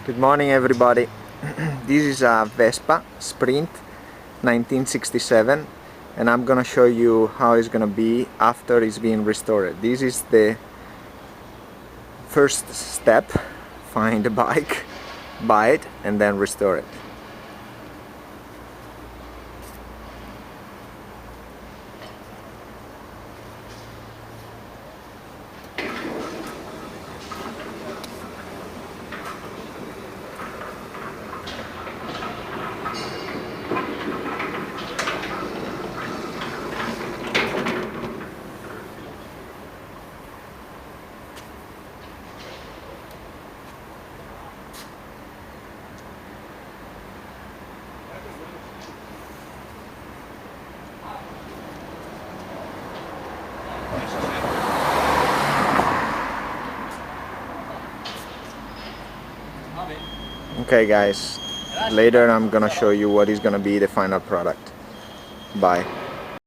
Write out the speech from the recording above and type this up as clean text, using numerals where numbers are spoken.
Good morning, everybody. This is a Vespa Sprint 1967, and I'm gonna show you how it's gonna be after it's being restored. This is the first step: find the bike, buy it, and then restore it. Okay guys, later I'm gonna show you what is gonna be the final product. Bye.